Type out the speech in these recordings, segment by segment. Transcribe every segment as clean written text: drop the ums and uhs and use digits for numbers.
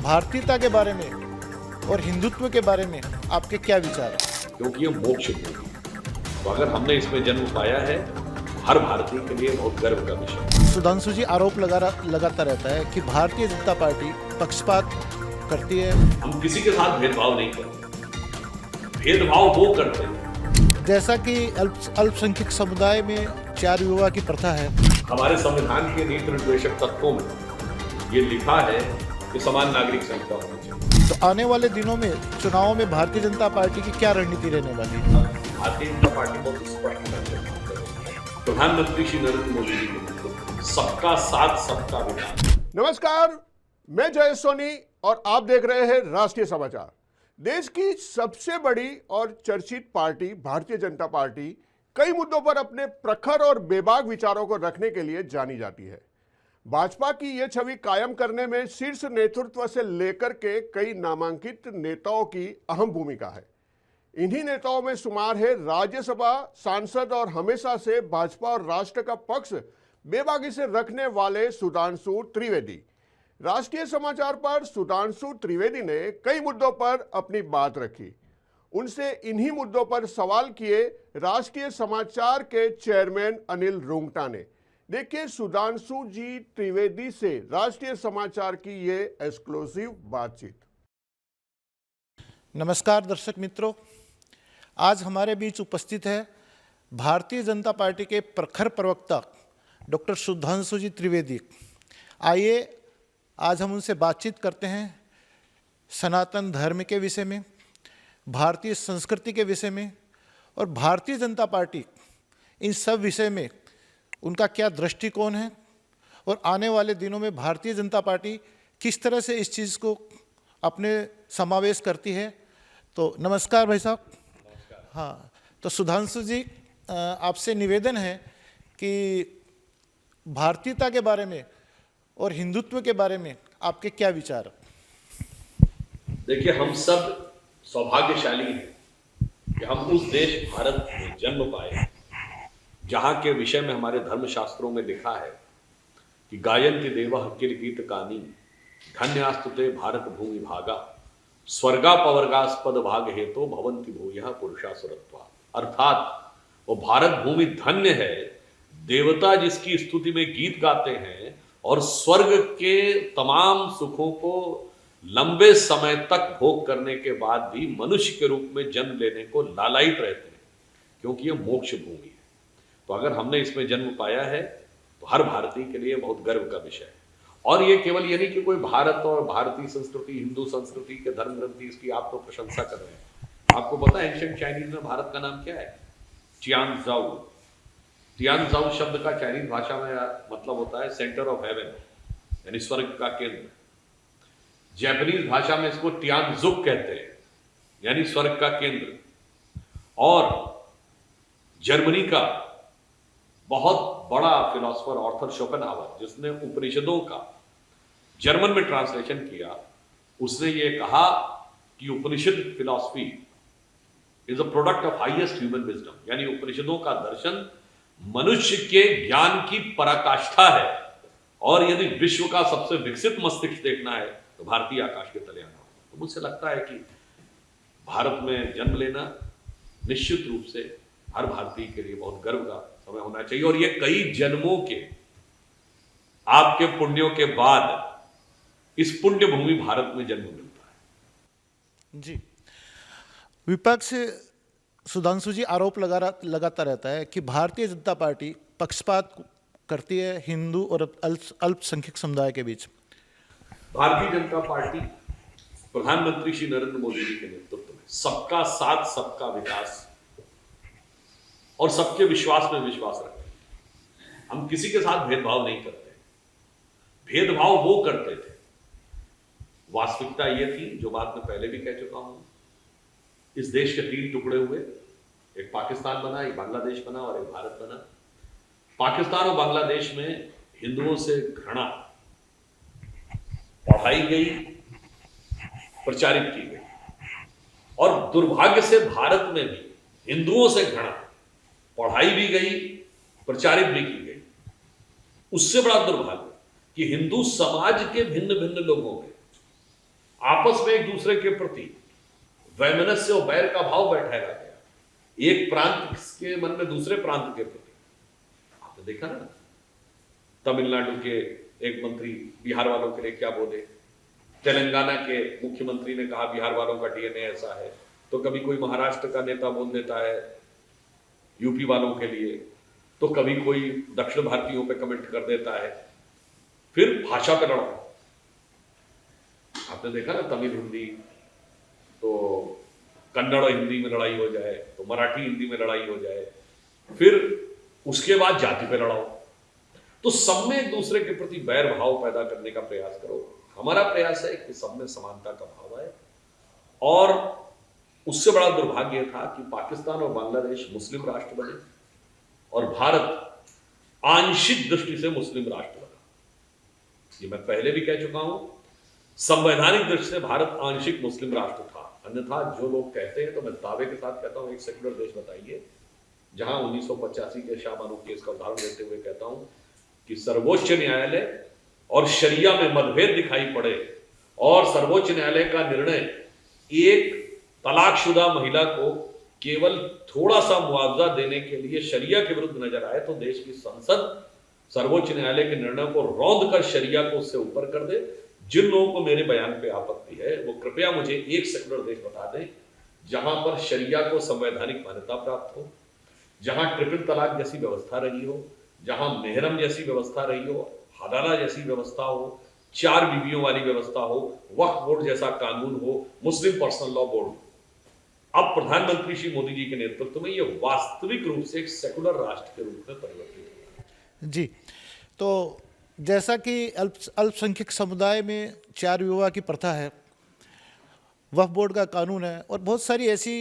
भारतीयता के बारे में और हिंदुत्व के बारे में आपके क्या विचार हैं? क्योंकि ये मोक्ष भूमि है। तो अगर हमने इसमें जन्म पाया है तो हर भारतीय के लिए बहुत गर्व का विषय है। सुधांशु जी आरोप लगाता रहता है कि भारतीय जनता पार्टी पक्षपात करती है। हम किसी के साथ भेदभाव नहीं करते, भेदभाव वो करते हैं। जैसा कि अल्पसंख्यक समुदाय में 4 विवाह की प्रथा है। हमारे संविधान के नीति निर्देशक तत्वों में ये लिखा है कि समान नागरिक संहिता होनी चाहिए। तो आने वाले दिनों में चुनावों में भारतीय जनता पार्टी की क्या रणनीति रहने वाली है? भारतीय जनता पार्टी बहुत स्पष्ट है। प्रधानमंत्री श्री नरेंद्र मोदी जी के नेतृत्व में सबका साथ सबका विकास। नमस्कार, मैं जय सोनी और आप देख रहे हैं राष्ट्रीय समाचार। देश की सबसे बड़ी और चर्चित पार्टी भारतीय जनता पार्टी कई मुद्दों पर अपने प्रखर और बेबाक विचारों को रखने के लिए जानी जाती है। भाजपा की यह छवि कायम करने में शीर्ष नेतृत्व से लेकर के कई नामांकित नेताओं की अहम भूमिका है। इन्हीं नेताओं में शुमार है राज्यसभा सांसद और हमेशा से भाजपा और राष्ट्र का पक्ष बेबाकी से रखने वाले सुधांशु त्रिवेदी। राष्ट्रीय समाचार पर सुधांशु त्रिवेदी ने कई मुद्दों पर अपनी बात रखी। उनसे इन्हीं मुद्दों पर सवाल किए राष्ट्रीय समाचार के चेयरमैन अनिल रुंगटा ने। देखिए सुधांशु जी त्रिवेदी से राष्ट्रीय समाचार की ये एक्सक्लूसिव बातचीत। नमस्कार दर्शक मित्रों, आज हमारे बीच उपस्थित है भारतीय जनता पार्टी के प्रखर प्रवक्ता डॉक्टर सुधांशु जी त्रिवेदी। आइए आज हम उनसे बातचीत करते हैं सनातन धर्म के विषय में, भारतीय संस्कृति के विषय में और भारतीय जनता पार्टी इन सब विषय में उनका क्या दृष्टिकोण है और आने वाले दिनों में भारतीय जनता पार्टी किस तरह से इस चीज़ को अपने समावेश करती है। तो नमस्कार भाई साहब। हाँ, तो सुधांशु जी आपसे निवेदन है कि भारतीयता के बारे में और हिंदुत्व के बारे में आपके क्या विचार हैं? देखिए, हम सब सौभाग्यशाली हैं कि हम उस देश भारत में जन्म पाए जहाँ के विषय में हमारे धर्मशास्त्रों में लिखा है कि गायन्ति देवः किल गीत कानी धन्यास्तुते भारत भूमि भागा स्वर्गापवर्गास्पद भाग हेतु भवन्ति भूयः पुरुषा सुरत्वा। अर्थात वो भारत भूमि धन्य है, देवता जिसकी स्तुति में गीत गाते हैं और स्वर्ग के तमाम सुखों को लंबे समय तक भोग करने के बाद भी मनुष्य के रूप में जन्म लेने को लालायित रहते हैं, क्योंकि ये मोक्ष भूमि है। तो अगर हमने इसमें जन्म पाया है तो हर भारतीय के लिए बहुत गर्व का विषय है। और ये केवल ये नहीं कि कोई भारत और भारतीय संस्कृति, हिंदू संस्कृति के धर्म ग्रंथी इसकी आप तो प्रशंसा कर रहे हैं। आपको पता है एंशिएंट चाइनीज में भारत का नाम क्या है? चियांगजाऊ। तियानजाऊ शब्द का चाइनीज भाषा में मतलब होता है सेंटर ऑफ हेवन, यानी स्वर्ग का केंद्र। जापानीज भाषा में इसको तियानजुक कहते हैं, यानी स्वर्ग का केंद्र। और जर्मनी का बहुत बड़ा फिलोसफर ऑर्थर शोपेनहावर, जिसने उपनिषदों का जर्मन में ट्रांसलेशन किया, उसने ये कहा कि Upanishad philosophy is a product of highest human wisdom, यानी उपनिषदों का दर्शन मनुष्य के ज्ञान की पराकाष्ठा है। और यदि विश्व का सबसे विकसित मस्तिष्क देखना है तो भारतीय आकाश के तले आना होगा। तो मुझे लगता है कि भारत में जन्म लेना निश्चित रूप से हर भारतीय के लिए बहुत गर्व का समय होना चाहिए। और ये कई जन्मों के आपके पुण्यों के बाद इस पुण्य भूमि भारत में जन्म मिलता है। जी, विपक्ष सुधांशु जी आरोप लगाता रहता है कि भारतीय जनता पार्टी पक्षपात करती है हिंदू और अल्पसंख्यक समुदाय के बीच। भारतीय जनता पार्टी प्रधानमंत्री श्री नरेंद्र मोदी जी के नेतृत्व में सबका साथ सबका विकास और सबके विश्वास में विश्वास रखते हैं। हम किसी के साथ भेदभाव नहीं करते, भेदभाव वो करते थे। वास्तविकता ये थी, जो बात मैं पहले भी कह चुका हूं, इस देश के 3 टुकड़े हुए, एक पाकिस्तान बना, एक बांग्लादेश बना और एक भारत बना। पाकिस्तान और बांग्लादेश में हिंदुओं से घृणा पढ़ाई गई, प्रचारित की गई, और दुर्भाग्य से भारत में भी हिंदुओं से घृणा पढ़ाई भी गई, प्रचारित भी की गई। उससे बड़ा दुर्भाग्य कि हिंदू समाज के भिन्न भिन्न लोगों के आपस में एक दूसरे के प्रति वैमनस्य और बैर का भाव बैठाया गया, एक प्रांत के मन में दूसरे प्रांत के प्रति। आपने देखा ना, तमिलनाडु के एक मंत्री बिहार वालों के लिए क्या बोले, तेलंगाना के मुख्यमंत्री ने कहा बिहार वालों का डीएनए ऐसा है, तो कभी कोई महाराष्ट्र का नेता बोल देता है यूपी वालों के लिए, तो कभी कोई दक्षिण भारतीयों पे कमेंट कर देता है, फिर भाषा पे लड़ाओ। आपने देखा ना, तमिल हिंदी तो कन्नड़ हिंदी में लड़ाई हो जाए, तो मराठी हिंदी में लड़ाई हो जाए, फिर उसके बाद जाति पे लड़ाओ। तो सब में एक दूसरे के प्रति बैर भाव पैदा करने का प्रयास करो। हमारा प्रयास है कि सब में समानता का भाव आए, और उससे बड़ा दुर्भाग्य था कि पाकिस्तान और बांग्लादेश मुस्लिम राष्ट्र बने और भारत आंशिक दृष्टि से मुस्लिम राष्ट्र बना। ये मैं पहले भी कह चुका हूं, संवैधानिक दृष्टि से भारत आंशिक मुस्लिम राष्ट्र था। अन्यथा जो लोग कहते हैं, तो मैं दावे के साथ कहता हूं, एक सेक्युलर देश बताइए जहां 1985 के शाह बानो केस का उदाहरण देते हुए कहता हूं कि सर्वोच्च न्यायालय और शरिया में मतभेद दिखाई पड़े और सर्वोच्च न्यायालय का निर्णय एक तलाकशुदा महिला को केवल थोड़ा सा मुआवजा देने के लिए शरिया के विरुद्ध नजर आए, तो देश की संसद सर्वोच्च न्यायालय के निर्णय को रौंद कर शरिया को उससे ऊपर कर दे। जिन लोगों को मेरे बयान पे आपत्ति है, वो कृपया मुझे एक सेक्युलर देश बता दें जहां पर शरिया को संवैधानिक मान्यता प्राप्त हो, जहां ट्रिपल तलाक जैसी व्यवस्था रही हो, जहां मेहरम जैसी व्यवस्था रही हो, हदाला जैसी व्यवस्था हो, 4 बीवियों वाली व्यवस्था हो, वक्फ बोर्ड जैसा कानून हो, मुस्लिम पर्सनल लॉ बोर्ड हो। अब प्रधानमंत्री श्री मोदी जी के नेतृत्व में ये वास्तविक रूप से एक सेकुलर राष्ट्र के रूप में परिवर्तित हुआ। जी, तो जैसा कि अल्पसंख्यक समुदाय में 4 विवाह की प्रथा है, वक्फ बोर्ड का कानून है, और बहुत सारी ऐसी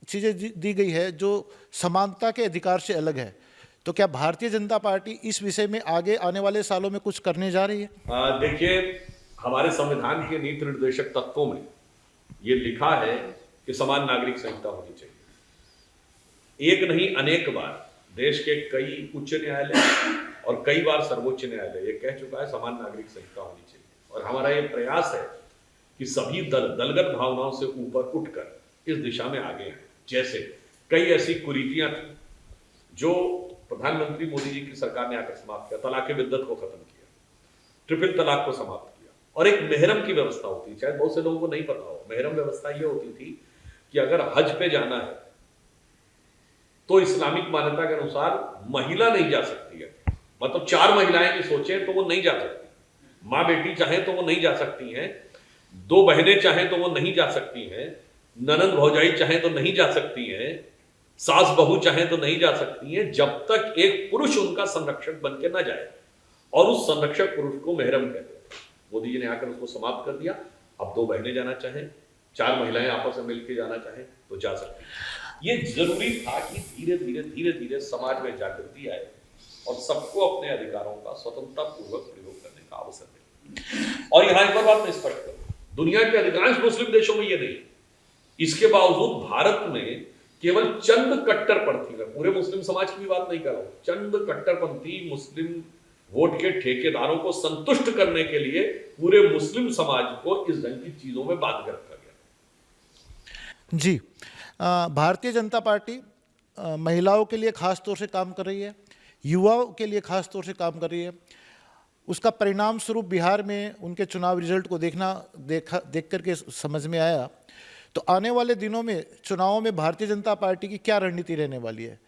चीज़ें दी गई है जो समानता के अधिकार से अलग है, तो क्या भारतीय जनता पार्टी इस विषय में आगे आने वाले सालों में कुछ करने जा रही है? देखिए, हमारे संविधान के नीति निर्देशक तत्वों में ये लिखा है कि समान नागरिक संहिता होनी चाहिए। एक नहीं अनेक बार देश के कई उच्च न्यायालय और कई बार सर्वोच्च न्यायालय ये कह चुका है समान नागरिक संहिता होनी चाहिए, और हमारा ये प्रयास है कि सभी दलगत भावनाओं से ऊपर उठकर इस दिशा में आगे हैं। जैसे कई ऐसी कुरीतियां थी जो प्रधानमंत्री मोदी जी की सरकार ने आकर समाप्त किया, तलाक बिद्दत को खत्म किया, ट्रिपल तलाक को समाप्त किया, और एक मेहरम की व्यवस्था होती है, शायद बहुत से लोगों को नहीं पता हो। मेहरम व्यवस्था ये होती थी कि अगर हज पे जाना है तो इस्लामिक मान्यता के अनुसार महिला नहीं जा सकती है, मतलब 4 महिलाएं भी सोचें तो वो नहीं जा सकती, माँ बेटी चाहे तो वो नहीं जा सकती हैं, 2 बहनें चाहें तो वो नहीं जा सकती हैं, ननंद भौजाई चाहे तो नहीं जा सकती हैं, सास बहू चाहे तो नहीं जा सकती हैं, जब तक एक पुरुष उनका संरक्षक बन के ना जाए, और उस संरक्षक पुरुष को मेहरम कहते थे। मोदी जी ने आकर उसको समाप्त कर दिया। अब 2 बहनें जाना चाहें, 4 महिलाएं आपस में मिलकर जाना चाहें तो जा सकती हैं। ये जरूरी था कि धीरे धीरे समाज में जागृति आए और सबको अपने अधिकारों का स्वतंत्रता पूर्वक प्रयोग करने का अवसर मिले। और यहां एक और बात मैं स्पष्ट करूं, दुनिया के अधिकांश मुस्लिम देशों में ये नहीं, इसके बावजूद भारत में केवल चंद कट्टरपंथी, मैं पूरे मुस्लिम समाज की भी बात नहीं कर रहा हूं, चंद कट्टरपंथी मुस्लिम वोट के ठेकेदारों को संतुष्ट करने के लिए पूरे मुस्लिम समाज को इस ढंग की चीजों में बांध के रखा गया। जी, भारतीय जनता पार्टी महिलाओं के लिए खास तौर से काम कर रही है, युवाओं के लिए खास तौर से काम कर रही है। उसका परिणाम स्वरूप बिहार में उनके चुनाव रिजल्ट को देख करके समझ में आया। तो आने वाले दिनों में चुनावों में भारतीय जनता पार्टी की क्या रणनीति रहने वाली है?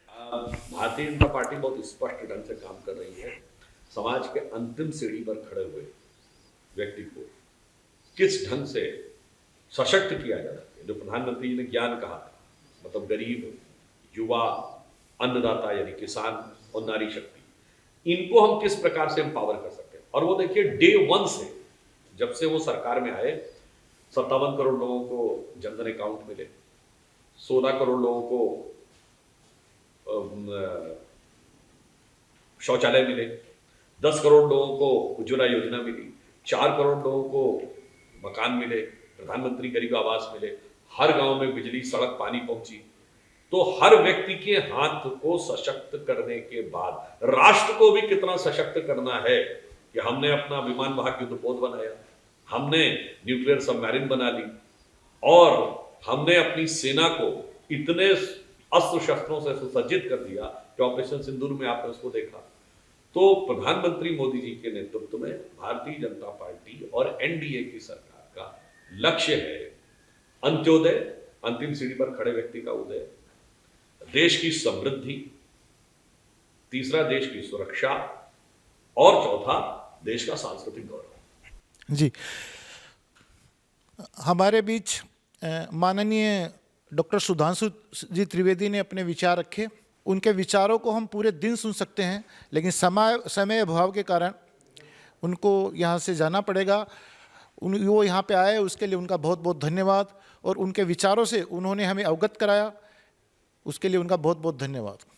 भारतीय जनता पार्टी बहुत स्पष्ट ढंग से काम कर रही है। समाज के अंतिम सीढ़ी पर खड़े हुए व्यक्ति को किस ढंग से सशक्त किया जा सके, जो प्रधानमंत्री जी ने ज्ञान कहा था, मतलब गरीब, युवा, अन्नदाता यानी किसान और नारी शक्ति, इनको हम किस प्रकार से एम्पावर कर सकते हैं। और वो देखिए, डे 1 से जब से वो सरकार में आए, 57 करोड़ लोगों को जनधन अकाउंट मिले, 16 करोड़ लोगों को शौचालय मिले, 10 करोड़ लोगों को उज्ज्वला योजना मिली, 4 करोड़ लोगों को मकान मिले, प्रधानमंत्री गरीब आवास मिले, हर गांव में बिजली, सड़क, पानी पहुंची। तो हर व्यक्ति के हाथ को सशक्त करने के बाद राष्ट्र को भी कितना सशक्त करना है कि हमने अपना विमान वाहक युद्धपोत बनाया, हमने न्यूक्लियर सबमरीन बना ली और हमने अपनी सेना को इतने अस्त्र शस्त्रों से सुसज्जित कर दिया कि ऑपरेशन सिंदूर में आपने उसको देखा। तो प्रधानमंत्री मोदी जी के नेतृत्व में भारतीय जनता पार्टी और एनडीए की सरकार का लक्ष्य है अंत्योदय, अंतिम सीढ़ी पर खड़े व्यक्ति का उदय, देश की समृद्धि, तीसरा देश की सुरक्षा और चौथा देश का सांस्कृतिक गौरव। जी, हमारे बीच माननीय डॉक्टर सुधांशु जी त्रिवेदी ने अपने विचार रखे। उनके विचारों को हम पूरे दिन सुन सकते हैं, लेकिन समय अभाव के कारण उनको यहाँ से जाना पड़ेगा। वो यहाँ पे आए, उसके लिए उनका बहुत बहुत धन्यवाद, और उनके विचारों से उन्होंने हमें अवगत कराया, उसके लिए उनका बहुत बहुत धन्यवाद।